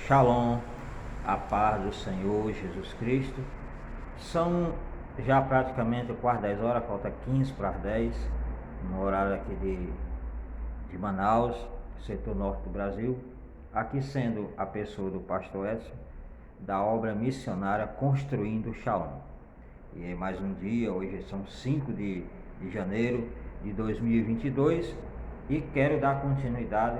Shalom, a paz do Senhor Jesus Cristo. São já praticamente quase 10 horas, falta 15 para as 10, no horário aqui de Manaus, setor norte do Brasil. Aqui sendo a pessoa do pastor Edson, da obra missionária Construindo Shalom. E é mais um dia, hoje são 5 de janeiro de 2022 e quero dar continuidade,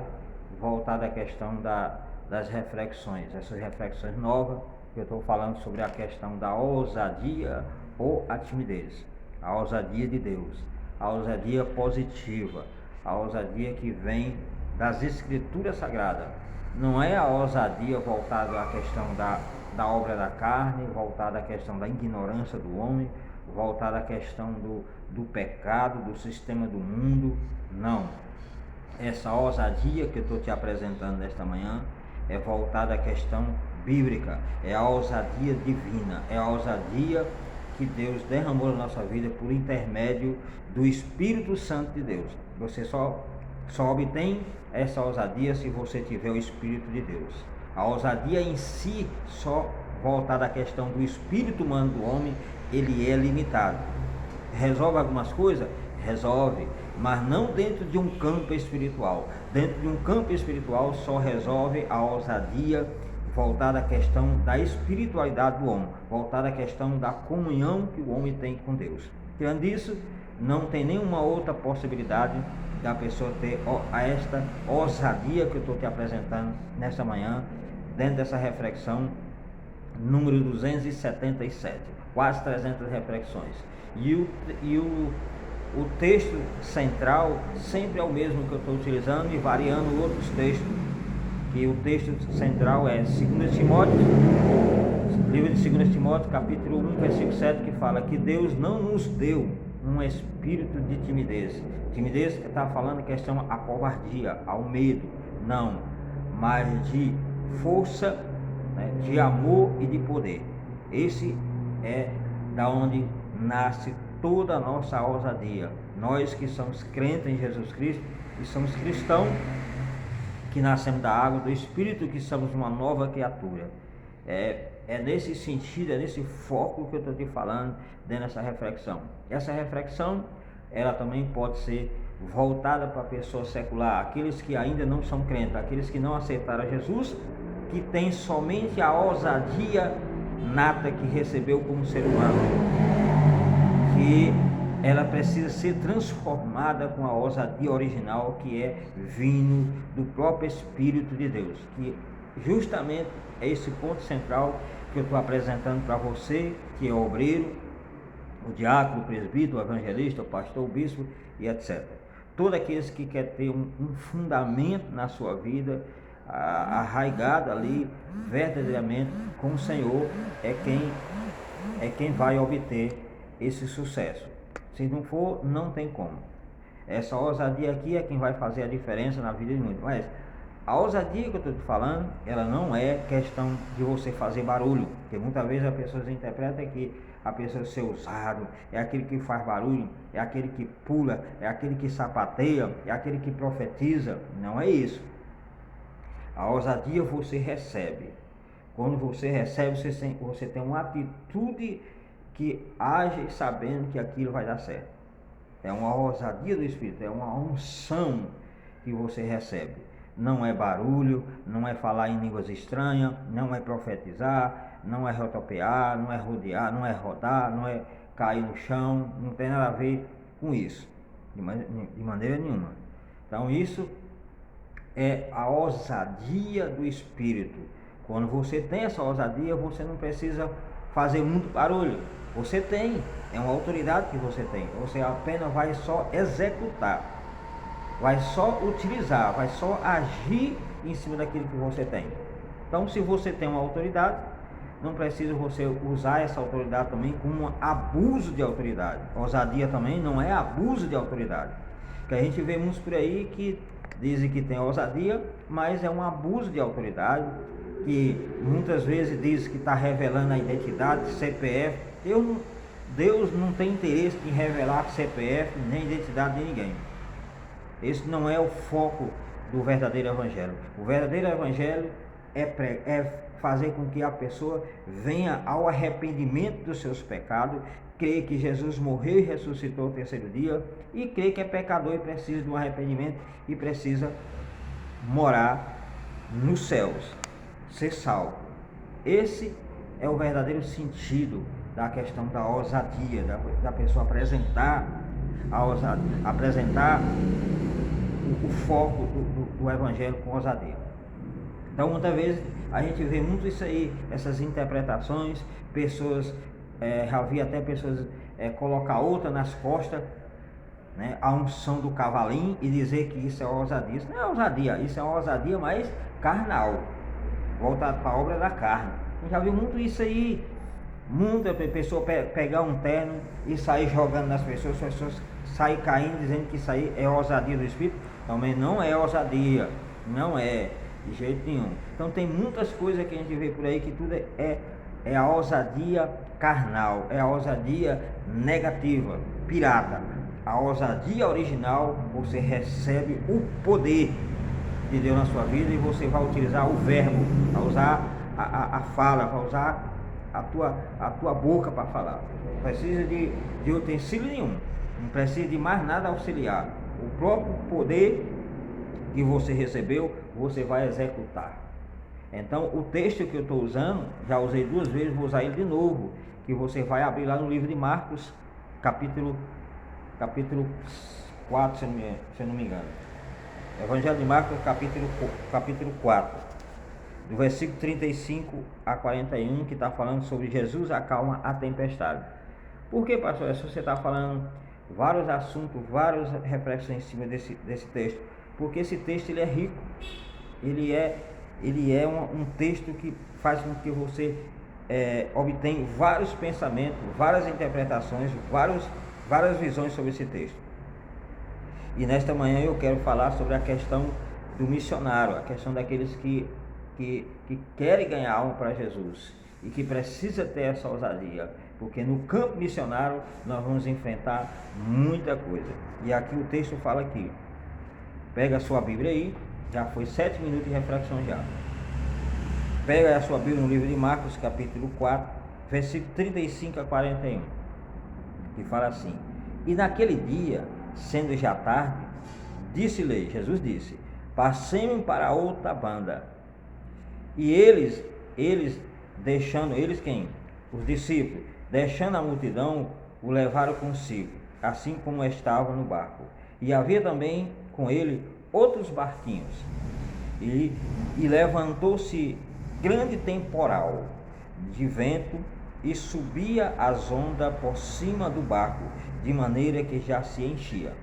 voltada à questão das reflexões, essas reflexões novas que eu estou falando sobre a questão da ousadia ou a timidez, a ousadia de Deus, a ousadia positiva, a ousadia que vem das Escrituras Sagradas. Não é a ousadia voltada à questão da obra da carne, voltada à questão da ignorância do homem, voltada à questão do pecado, do sistema do mundo. Não. Essa ousadia que eu estou te apresentando nesta manhã é voltada à questão bíblica, é a ousadia divina, é a ousadia que Deus derramou na nossa vida por intermédio do Espírito Santo de Deus. Você só obtém essa ousadia se você tiver o Espírito de Deus. A ousadia em si, só voltada à questão do espírito humano do homem, ele é limitado. Resolve algumas coisas? Resolve, mas não dentro de um campo espiritual. Dentro de um campo espiritual só resolve a ousadia voltada à questão da espiritualidade do homem, voltada à questão da comunhão que o homem tem com Deus. Tirando isso, não tem nenhuma outra possibilidade da pessoa ter esta ousadia que eu estou te apresentando nesta manhã, dentro dessa reflexão número 277, quase 300 reflexões. E o texto central sempre é o mesmo que eu estou utilizando e variando outros textos, que o texto central é 2 Timóteo, livro de 2 Timóteo, capítulo 1, versículo 7, que fala que Deus não nos deu um espírito de timidez. Timidez está falando questão a covardia, ao medo, não, mas de força, né, de amor e de poder. Esse é da onde nasce toda a nossa ousadia. Nós que somos crentes em Jesus Cristo e somos cristãos, que nascemos da água do Espírito, que somos uma nova criatura. É nesse sentido, é nesse foco que eu estou te falando dentro dessa reflexão. Essa reflexão, ela também pode ser voltada para a pessoa secular, aqueles que ainda não são crentes, aqueles que não aceitaram Jesus, que tem somente a ousadia nata que recebeu como ser humano, que ela precisa ser transformada com a ousadia original, que é vindo do próprio Espírito de Deus, que justamente é esse ponto central que eu estou apresentando para você, que é o obreiro, o diácono, o presbítero, o evangelista, o pastor, o bispo e etc. Todos aqueles que querem ter um fundamento na sua vida, arraigado ali verdadeiramente com o Senhor, é quem vai obter esse sucesso. Se não for, não tem como. Essa ousadia aqui é quem vai fazer a diferença na vida de muitos. Mas a ousadia que eu estou te falando, ela não é questão de você fazer barulho, porque muitas vezes as pessoas interpretam que a pessoa ser ousado é aquele que faz barulho, é aquele que pula, é aquele que sapateia, é aquele que profetiza. Não é isso. A ousadia você recebe. Quando você recebe, você tem uma atitude que age sabendo que aquilo vai dar certo. É uma ousadia do Espírito, é uma unção que você recebe. Não é barulho, não é falar em línguas estranhas, não é profetizar, não é rodopiar, não é rodear, não é rodar, não é cair no chão, não tem nada a ver com isso, de maneira nenhuma. Então isso é a ousadia do Espírito. Quando você tem essa ousadia, você não precisa fazer muito barulho. Você tem, é uma autoridade que você tem. Você apenas vai só executar, vai só utilizar, vai só agir em cima daquilo que você tem. Então, se você tem uma autoridade, não precisa você usar essa autoridade também como um abuso de autoridade. Ousadia também não é abuso de autoridade. Que a gente vê muitos por aí que dizem que tem ousadia, mas é um abuso de autoridade, que muitas vezes diz que está revelando a identidade, CPF. Deus não tem interesse em revelar CPF nem identidade de ninguém. Esse não é o foco do verdadeiro evangelho. O verdadeiro evangelho é fazer com que a pessoa venha ao arrependimento dos seus pecados, crê que Jesus morreu e ressuscitou ao terceiro dia, e crê que é pecador e precisa de um arrependimento e precisa morar nos céus, ser salvo. Esse é o verdadeiro sentido da questão da ousadia, da pessoa apresentar o foco do evangelho com ousadia. Então, muitas vezes a gente vê muito isso aí, essas interpretações, pessoas, já vi até pessoas colocar outra nas costas, né, a unção do cavalinho, e dizer que isso é ousadia. Isso não é ousadia, isso é uma ousadia mais carnal, voltado para a obra da carne. A gente já viu muito isso aí, muita pessoa pegar um terno e sair jogando nas pessoas, as pessoas saem caindo dizendo que isso aí é ousadia do Espírito. Também não é ousadia, não é de jeito nenhum. Então tem muitas coisas que a gente vê por aí que tudo é a ousadia carnal, é a ousadia negativa, pirata. A ousadia original, você recebe o poder de Deus na sua vida e você vai utilizar o verbo, vai usar a fala, vai usar a tua boca para falar. Não precisa de utensílio nenhum, não precisa de mais nada auxiliar. O próprio poder que você recebeu, você vai executar. Então, o texto que eu estou usando, já usei 2 vezes, vou usar ele de novo, que você vai abrir lá no livro de Marcos, capítulo 4, se eu não me engano. Evangelho de Marcos, capítulo 4, do versículo 35 a 41, que está falando sobre Jesus acalma a tempestade. Por que, pastor? Se você está falando vários assuntos, várias reflexões em cima desse texto, porque esse texto ele é rico, ele é um texto que faz com que você obtenha vários pensamentos, várias interpretações, várias visões sobre esse texto. E nesta manhã eu quero falar sobre a questão do missionário, a questão daqueles que querem ganhar alma para Jesus e que precisa ter essa ousadia, porque no campo missionário nós vamos enfrentar muita coisa. E aqui o texto fala aqui, pega a sua Bíblia aí, já foi 7 minutos de reflexão já. Pega a sua Bíblia no livro de Marcos, capítulo 4, versículo 35 a 41, que fala assim: E naquele dia, sendo já tarde, disse-lhe, Jesus disse, passemos para outra banda. E eles deixando, eles quem? Os discípulos, deixando a multidão, o levaram consigo, assim como estava no barco. E havia também com ele outros barquinhos. E levantou-se grande temporal de vento e subia as ondas por cima do barco, de maneira que já se enchia.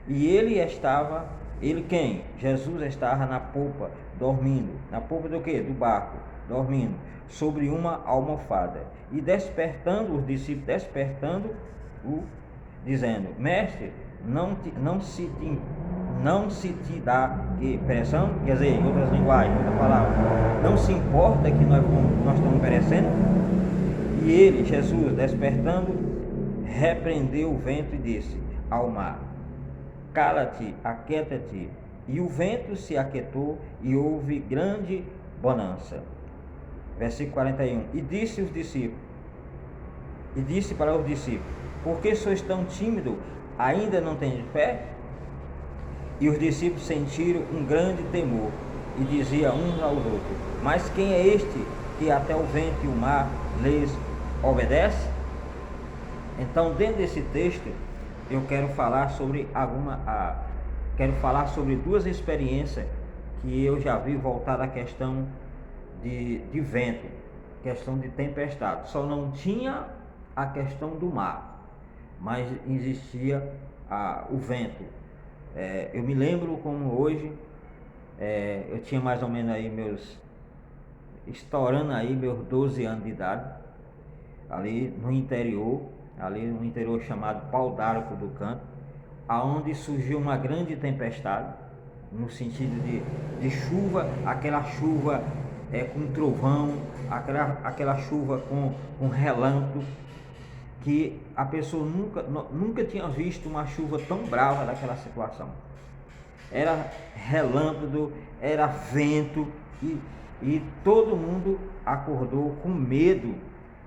E ele quem? Jesus estava na popa, dormindo. Na popa do quê? Do barco, dormindo, sobre uma almofada. E despertando os discípulos, dizendo, Mestre, não se te dá que pereção, quer dizer, em outras linguagens, outra palavra, não se importa que nós estamos perecendo? E ele, Jesus, despertando, repreendeu o vento e disse ao mar, cala-te, aquieta-te. E o vento se aquietou e houve grande bonança. Versículo 41. E disse para os discípulos, por que sois tão tímidos? Ainda não tendes fé? E os discípulos sentiram um grande temor e diziam uns aos outros, mas quem é este que até o vento e o mar lhes obedece? Então, dentro desse texto, eu quero falar sobre duas experiências que eu já vi voltada à questão de vento, questão de tempestade. Só não tinha a questão do mar, mas existia o vento. Eu me lembro como hoje, eu tinha mais ou menos aí estourando aí meus 12 anos de idade, ali no interior chamado Pau d'Arco do Canto, aonde surgiu uma grande tempestade, no sentido de chuva, aquela chuva com trovão, aquela chuva com relâmpago, que a pessoa nunca tinha visto uma chuva tão brava daquela situação. Era relâmpago, era vento, E todo mundo acordou com medo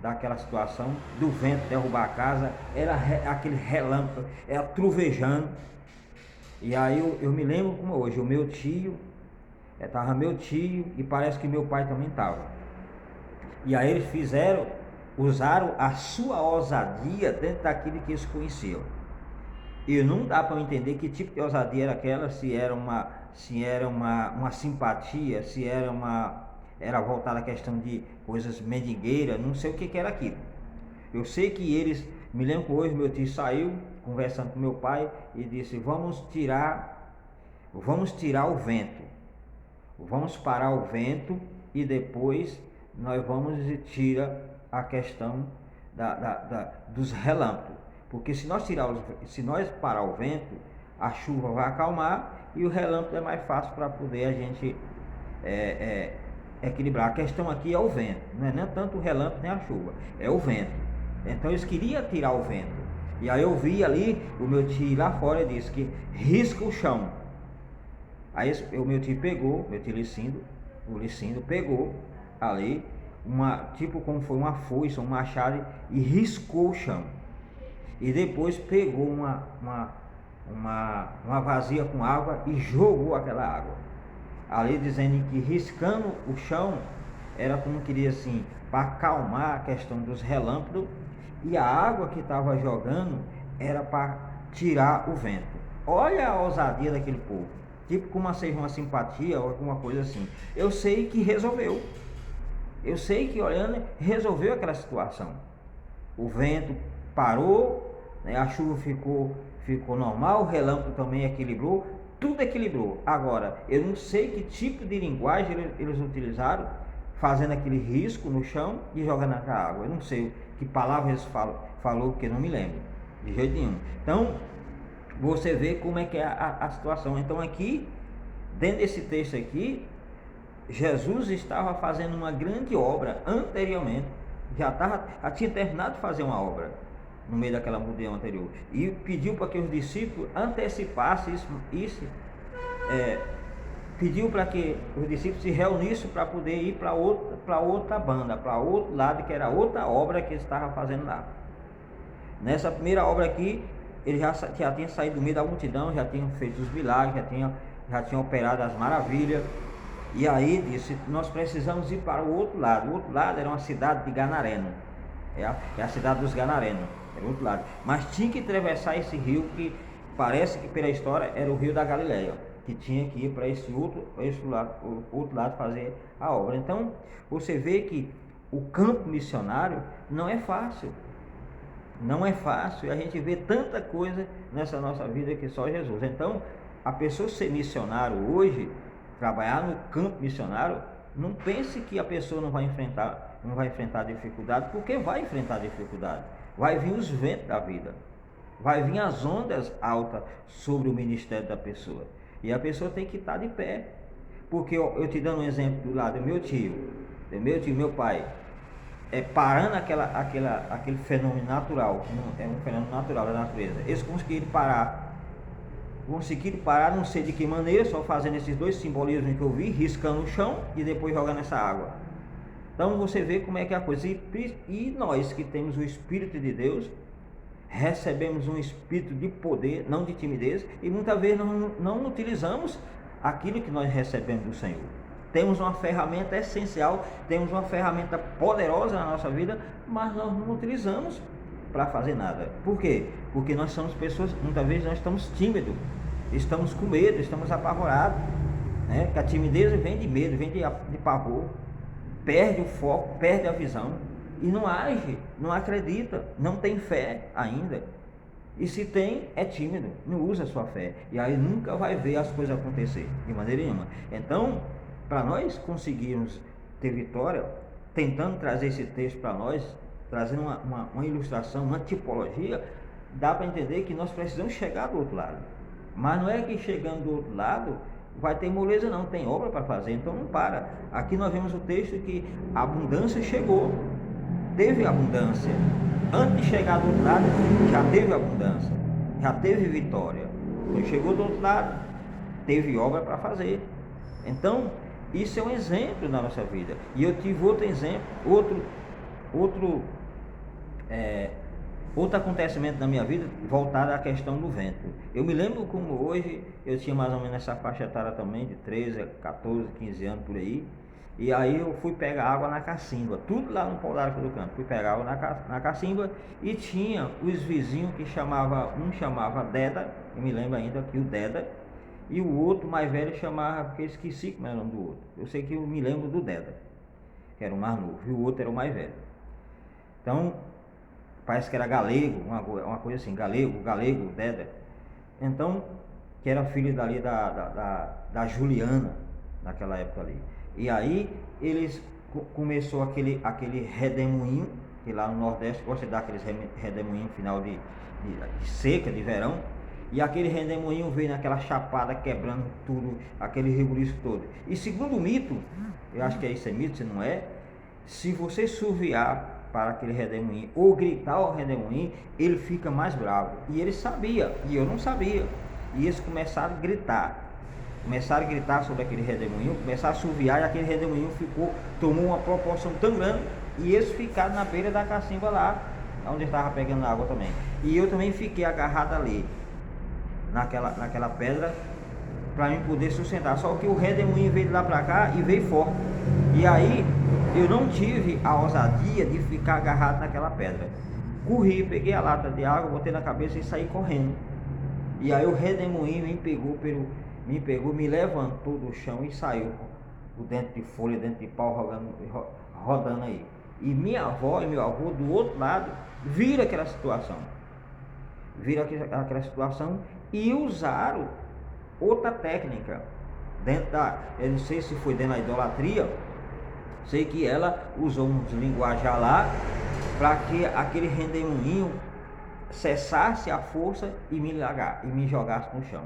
daquela situação, do vento derrubar a casa, era aquele relâmpago, era trovejando. E aí eu me lembro como hoje, o meu tio, estava meu tio e parece que meu pai também estava. E aí eles usaram a sua ousadia dentro daquilo que eles conheciam. E não dá para eu entender que tipo de ousadia era aquela, se era uma simpatia, se era voltada à questão de coisas mendigueiras, não sei o que era aquilo. Eu sei que eles, me lembro que hoje meu tio saiu conversando com meu pai e disse: vamos tirar o vento, vamos parar o vento e depois nós vamos e tira a questão dos relâmpagos. Porque se nós parar o vento, a chuva vai acalmar e o relâmpago é mais fácil para poder a gente equilibrar. A questão aqui é o vento, não é nem tanto o relâmpago nem a chuva, é o vento. Então eles queriam tirar o vento. E aí eu vi ali o meu tio lá fora e disse que risca o chão. Aí o meu tio pegou, o Licindo pegou ali tipo como foi uma foice, um machado, e riscou o chão. E depois pegou uma vazia com água e jogou aquela água ali, dizendo que riscando o chão era como queria assim, para acalmar a questão dos relâmpagos, e a água que estava jogando era para tirar o vento. Olha a ousadia daquele povo, tipo como seja uma simpatia ou alguma coisa assim. Eu sei que resolveu, eu sei que olhando resolveu aquela situação. O vento parou, né? A chuva ficou normal, o relâmpago também equilibrou, tudo equilibrou. Agora, eu não sei que tipo de linguagem eles utilizaram, fazendo aquele risco no chão e jogando na água. Eu não sei que palavra eles falou, porque não me lembro, de jeito nenhum. Então, você vê como é que é a situação. Então aqui, dentro desse texto aqui, Jesus estava fazendo uma grande obra anteriormente, já tinha terminado de fazer uma obra no meio daquela multidão anterior, e pediu para que os discípulos antecipassem isso, pediu para que os discípulos se reunissem para poder ir para outra banda, para outro lado, que era outra obra que ele estava fazendo lá. Nessa primeira obra aqui, ele já tinha saído do meio da multidão, já tinham feito os milagres, já tinham operado as maravilhas. E aí disse: nós precisamos ir para o outro lado. O outro lado era uma cidade de Ganareno, é a cidade dos Ganarenos, era o outro lado. Mas tinha que atravessar esse rio, que parece que pela história era o rio da Galileia, que tinha que ir para esse outro lado fazer a obra. Então você vê que o campo missionário não é fácil. Não é fácil, a gente vê tanta coisa nessa nossa vida que só Jesus. Então, a pessoa ser missionário hoje, trabalhar no campo missionário, não pense que a pessoa não vai enfrentar dificuldade, porque vai enfrentar dificuldade. Vai vir os ventos da vida, vai vir as ondas altas sobre o ministério da pessoa, e a pessoa tem que estar de pé. Porque eu te dando um exemplo do lado do meu tio, meu pai, parando aquele fenômeno natural, é um fenômeno natural da natureza. Eles conseguiram parar, não sei de que maneira, só fazendo esses dois simbolismos que eu vi, riscando o chão e depois jogando essa água. Então você vê como é que é a coisa. E nós que temos o Espírito de Deus, recebemos um espírito de poder, não de timidez, e muitas vezes não utilizamos aquilo que nós recebemos do Senhor. Temos uma ferramenta essencial, temos uma ferramenta poderosa na nossa vida, mas nós não utilizamos para fazer nada. Por quê? Porque nós somos pessoas, muitas vezes nós estamos tímidos, estamos com medo, estamos apavorados, né? Que a timidez vem de medo, vem de pavor, perde o foco, perde a visão, e não age, não acredita, não tem fé ainda. E se tem, é tímido, não usa a sua fé, e aí nunca vai ver as coisas acontecer, de maneira nenhuma. Então, para nós conseguirmos ter vitória, tentando trazer esse texto para nós, trazendo uma ilustração, uma tipologia, dá para entender que nós precisamos chegar do outro lado. Mas não é que chegando do outro lado vai ter moleza, não, tem obra para fazer, então não para. Aqui nós vemos o texto que a abundância chegou, teve abundância. Antes de chegar do outro lado, já teve abundância, já teve vitória. Quando chegou do outro lado, teve obra para fazer. Então, Isso é um exemplo na nossa vida. E eu tive outro exemplo, outro, é, outro acontecimento na minha vida voltado à questão do vento. Eu me lembro como hoje, eu tinha mais ou menos essa faixa etária também, de 13, 14, 15 anos por aí. E aí eu fui pegar água na cacimba, tudo lá no Polo do Campo. Fui pegar água na cacimba e tinha os vizinhos que um chamava Deda, eu me lembro ainda que o Deda, e o outro mais velho chamava, porque eu esqueci como era o nome do outro. Eu sei que eu me lembro do Deda, que era o mais novo, e o outro era o mais velho. Então, parece que era galego, uma coisa assim, galego, Deda. Então, que era filho dali da Juliana, naquela época ali. E aí, eles começou aquele redemoinho, que lá no Nordeste gosta de dar aqueles redemoinhos final de seca, de verão. E aquele redemoinho veio naquela chapada, quebrando tudo, aquele rebuliço todo. E segundo o mito, eu acho que isso é mito, se não é, se você suviar para aquele redemoinho ou gritar ao redemoinho, ele fica mais bravo. E ele sabia, e eu não sabia. E eles começaram a gritar sobre aquele redemoinho, começaram a assoviar, e aquele redemoinho tomou uma proporção tão grande, e eles ficaram na beira da cacimba lá, onde estava pegando água também. E eu também fiquei agarrado ali, naquela pedra, para mim poder sustentar. Só que o redemoinho veio de lá para cá e veio forte. E aí eu não tive a ousadia de ficar agarrado naquela pedra. Corri, peguei a lata de água, botei na cabeça e saí correndo. E aí o redemoinho me levantou do chão e saiu o dente de folha, dente de pau rodando aí. E minha avó e meu avô do outro lado viram aquela situação. E usaram outra técnica eu não sei se foi dentro da idolatria, sei que ela usou um linguajar lá para que aquele redemoinho cessasse a força e me jogasse no chão.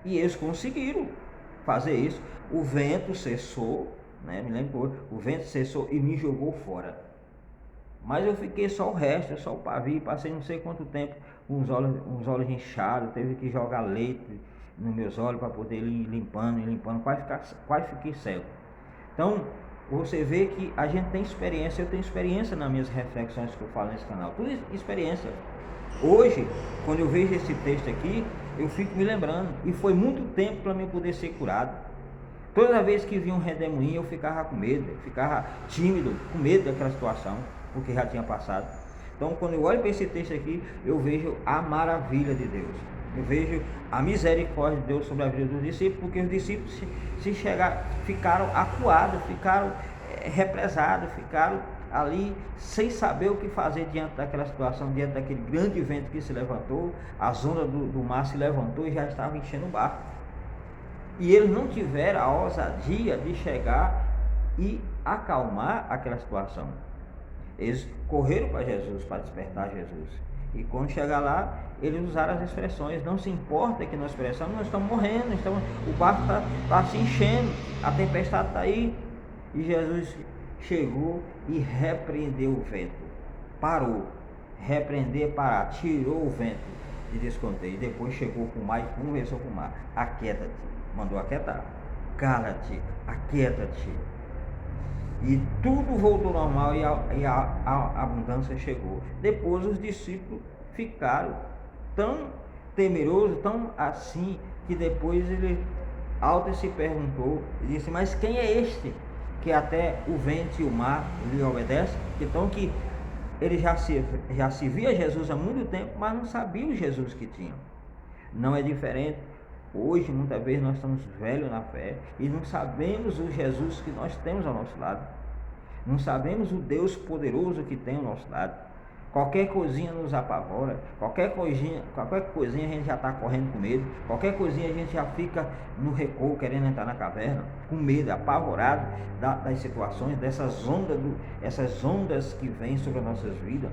E eles conseguiram fazer isso. O vento cessou, né? Me lembro, o vento cessou e me jogou fora. Mas eu fiquei só o resto, só o pavio, passei não sei quanto tempo com os olhos inchados, teve que jogar leite nos meus olhos para poder ir limpando, quase fiquei cego. Então, você vê que a gente tem experiência, eu tenho experiência nas minhas reflexões que eu falo nesse canal, tudo experiência. Hoje, quando eu vejo esse texto aqui, eu fico me lembrando, e foi muito tempo para mim poder ser curado. Toda vez que vinha um redemoinho, eu ficava com medo, ficava tímido, com medo daquela situação, porque já tinha passado. Então, quando eu olho para esse texto aqui, eu vejo a maravilha de Deus. Eu vejo a misericórdia de Deus sobre a vida dos discípulos, porque os discípulos ficaram acuados, ficaram represados, ficaram ali sem saber o que fazer diante daquela situação, diante daquele grande vento que se levantou, as ondas do mar se levantou e já estava enchendo o barco. E eles não tiveram a ousadia de chegar e acalmar aquela situação. Eles correram para Jesus, para despertar Jesus. E quando chegar lá, eles usaram as expressões: não se importa que nós expressamos, nós estamos morrendo, o barco está se enchendo, a tempestade está aí. E Jesus chegou e repreendeu o vento, parou, parar, tirou o vento de desconteio. E depois chegou com o mar e conversou com o mar: aquieta-te, mandou aquietar, cala-te, aquieta-te. E tudo voltou ao normal e a abundância chegou. Depois os discípulos ficaram tão temerosos, tão assim, que depois ele alto se perguntou e disse: mas quem é este que até o vento e o mar lhe obedecem? Então que ele já se via Jesus há muito tempo, mas não sabia o Jesus que tinha. Não é diferente. Hoje, muitas vezes, nós estamos velhos na fé e não sabemos o Jesus que nós temos ao nosso lado. Não sabemos o Deus poderoso que tem ao nosso lado. Qualquer coisinha nos apavora, qualquer coisinha a gente já está correndo com medo, qualquer coisinha a gente já fica no recuo, querendo entrar na caverna, com medo, apavorado das situações, essas ondas que vêm sobre as nossas vidas,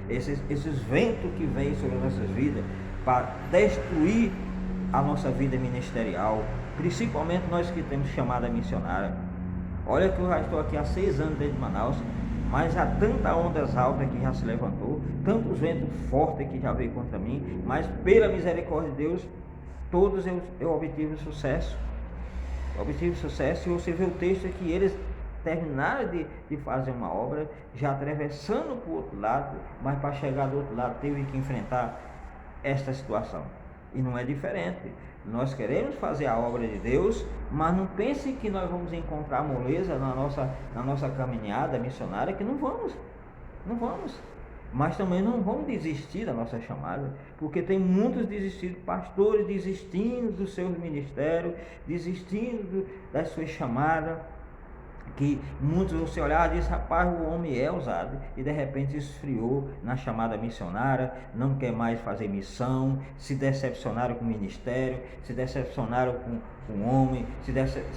esses ventos que vêm sobre as nossas vidas, para destruir a nossa vida ministerial, principalmente nós que temos chamada missionária. Olha que eu já estou aqui há 6 anos dentro de Manaus, mas há tanta ondas altas que já se levantou, tantos ventos fortes que já veio contra mim, mas pela misericórdia de Deus, todos eu obtive sucesso. obtive sucesso, e você vê o texto que eles terminaram de fazer uma obra, já atravessando para o outro lado, mas para chegar do outro lado teve que enfrentar esta situação. E não é diferente. Nós queremos fazer a obra de Deus, mas não pense que nós vamos encontrar moleza na nossa caminhada missionária, que não vamos. Mas também não vamos desistir da nossa chamada, porque tem muitos desistidos, pastores desistindo dos seus ministérios, desistindo das suas chamadas, que muitos você olhar e diz, rapaz, o homem é ousado, e de repente esfriou na chamada missionária, não quer mais fazer missão, se decepcionaram com o ministério, se decepcionaram com o homem, se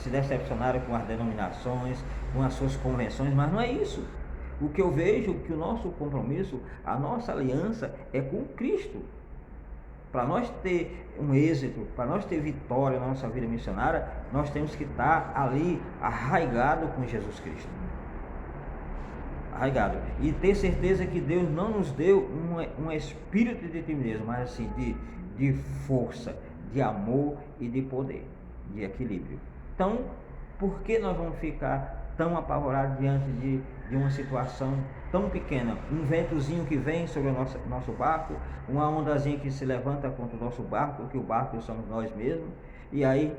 decepcionaram com as denominações, com as suas convenções, mas não é isso. O que eu vejo que o nosso compromisso, a nossa aliança é com Cristo. Para nós ter um êxito, para nós ter vitória na nossa vida missionária, nós temos que estar ali arraigado com Jesus Cristo. Arraigado. E ter certeza que Deus não nos deu um espírito de timidez, mas assim de força, de amor e de poder, de equilíbrio. Então, por que nós vamos ficar tão apavorados diante de uma situação tão pequena? Um ventozinho que vem sobre o nosso barco, uma ondazinha que se levanta contra o nosso barco, que o barco somos nós mesmos, e aí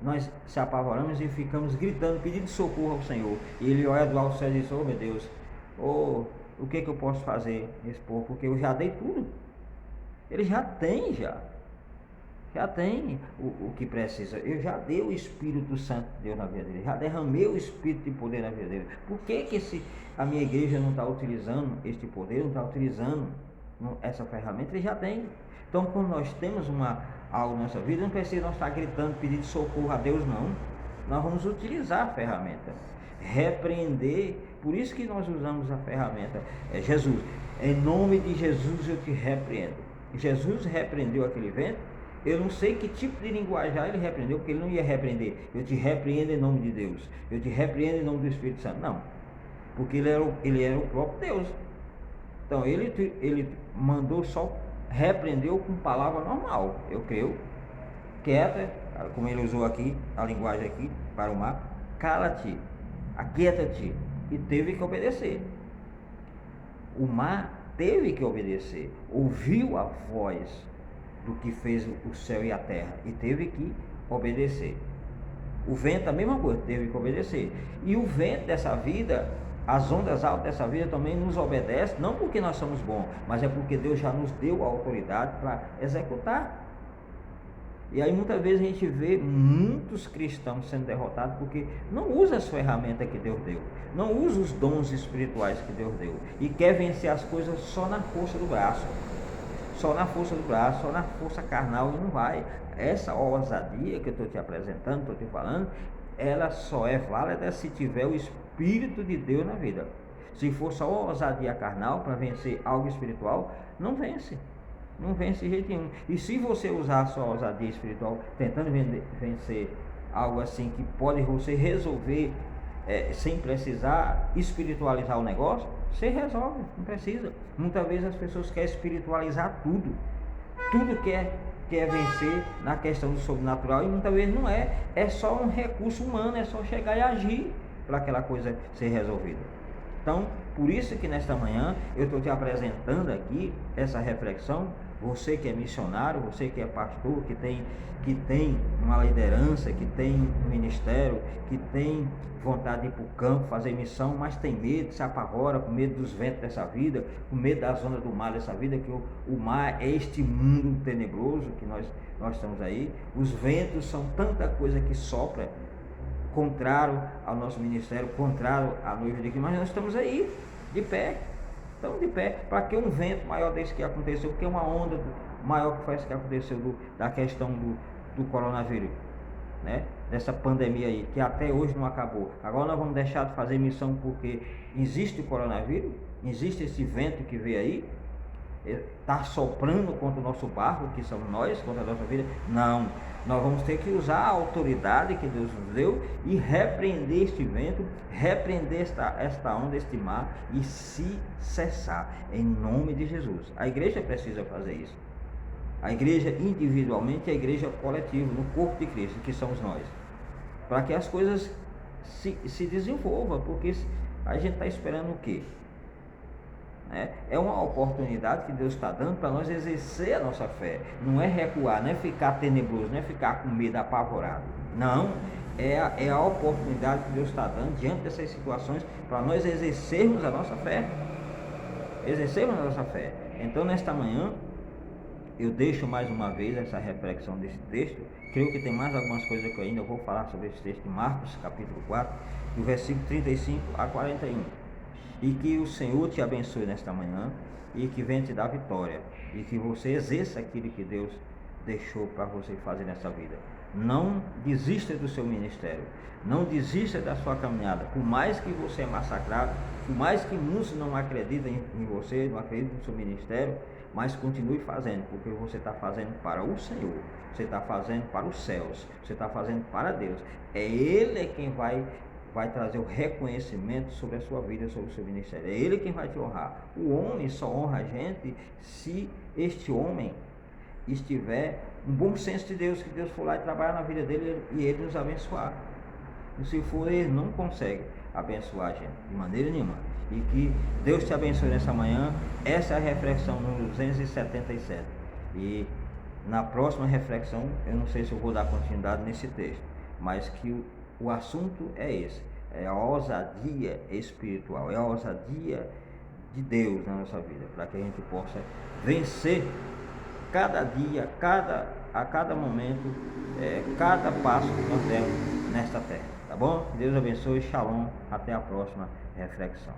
nós se apavoramos e ficamos gritando, pedindo socorro ao Senhor, e Ele olha do alto céu e diz, oh meu Deus, o que eu posso fazer nesse povo, porque eu já dei tudo. Ele já tem o que precisa. Eu já dei o Espírito Santo de Deus na vida dele, já derramei o Espírito de poder na vida dele. Por que a minha igreja não está utilizando este poder, não está utilizando essa ferramenta? Ele já tem. Então, quando nós temos algo na nossa vida, não precisa nós estar gritando, pedindo socorro a Deus, não. Nós vamos utilizar a ferramenta, repreender. Por isso que nós usamos a ferramenta, Jesus. Em nome de Jesus eu te repreendo. Jesus repreendeu aquele vento. Eu não sei que tipo de linguajar ele repreendeu, porque ele não ia repreender. Eu te repreendo em nome de Deus. Eu te repreendo em nome do Espírito Santo. Não. Porque ele era o próprio Deus. Então ele mandou só, repreendeu com palavra normal. Eu creio. Quieta, como ele usou aqui, a linguagem aqui, para o mar. Cala-te, aquieta-te. E teve que obedecer. O mar teve que obedecer. Ouviu a voz do que fez o céu e a terra, e teve que obedecer. O vento, a mesma coisa, teve que obedecer. E o vento dessa vida, as ondas altas dessa vida também nos obedecem, não porque nós somos bons, mas é porque Deus já nos deu a autoridade para executar. E aí muitas vezes a gente vê muitos cristãos sendo derrotados porque não usa as ferramentas que Deus deu, não usa os dons espirituais que Deus deu, e quer vencer as coisas só na força do braço. Só na força do braço, só na força carnal, e não vai. Essa ousadia que eu estou te apresentando, estou te falando, ela só é válida se tiver o Espírito de Deus na vida. Se for só ousadia carnal para vencer algo espiritual, não vence. Não vence de jeito nenhum. E se você usar só ousadia espiritual, tentando vencer algo assim que pode você resolver sem precisar espiritualizar o negócio, você resolve, não precisa. Muitas vezes as pessoas querem espiritualizar tudo quer vencer na questão do sobrenatural, e muitas vezes não é só um recurso humano, é só chegar e agir para aquela coisa ser resolvida. Então, por isso que nesta manhã eu estou te apresentando aqui essa reflexão. Você que é missionário, você que é pastor, que tem uma liderança, que tem um ministério, que tem vontade de ir para o campo, fazer missão, mas tem medo, se apavora, com medo dos ventos dessa vida, com medo das ondas do mar dessa vida, que o mar é este mundo tenebroso que nós estamos aí. Os ventos são tanta coisa que sopra, contrário ao nosso ministério, contrário à noiva de Cristo, mas nós estamos aí, de pé. Estamos de pé. Para que um vento maior desse que aconteceu, porque uma onda maior que foi essa que aconteceu da questão do coronavírus, né? Dessa pandemia aí, que até hoje não acabou. Agora nós vamos deixar de fazer missão porque existe o coronavírus, existe esse vento que veio aí, está soprando contra o nosso barco, que somos nós, contra a nossa vida. Não, nós vamos ter que usar a autoridade que Deus nos deu e repreender este vento, repreender esta onda, este mar, e se cessar, em nome de Jesus. A igreja precisa fazer isso. A igreja individualmente e a igreja coletiva, no corpo de Cristo, que somos nós. para que as coisas se desenvolvam, porque a gente está esperando o quê? É uma oportunidade que Deus está dando para nós exercer a nossa fé. Não é recuar, não é ficar tenebroso, não é ficar com medo, apavorado. Não, é a oportunidade que Deus está dando diante dessas situações para nós exercermos a nossa fé. Exercermos a nossa fé. Então, nesta manhã, eu deixo mais uma vez essa reflexão desse texto. Creio que tem mais algumas coisas que eu ainda vou falar sobre esse texto de Marcos, capítulo 4, do versículo 35 a 41. E que o Senhor te abençoe nesta manhã e que venha te dar vitória e que você exerça aquilo que Deus deixou para você fazer nessa vida. Não desista do seu ministério, não desista da sua caminhada, por mais que você é massacrado, por mais que muitos não acreditem em você, não acreditem no seu ministério, mas continue fazendo, porque você está fazendo para o Senhor, você está fazendo para os céus, você está fazendo para Deus. É Ele quem vai trazer o reconhecimento sobre a sua vida, sobre o seu ministério. É Ele quem vai te honrar. O homem só honra a gente se este homem estiver um bom senso de Deus, que Deus for lá e trabalhar na vida dele e ele nos abençoar. E se for, ele não consegue abençoar a gente de maneira nenhuma. E que Deus te abençoe nessa manhã. Essa é a reflexão número 277. E na próxima reflexão, eu não sei se eu vou dar continuidade nesse texto, mas que o assunto é esse, é a ousadia espiritual, é a ousadia de Deus na nossa vida, para que a gente possa vencer cada dia, a cada momento, cada passo que nós demos nesta terra, tá bom? Deus abençoe, shalom, até a próxima reflexão.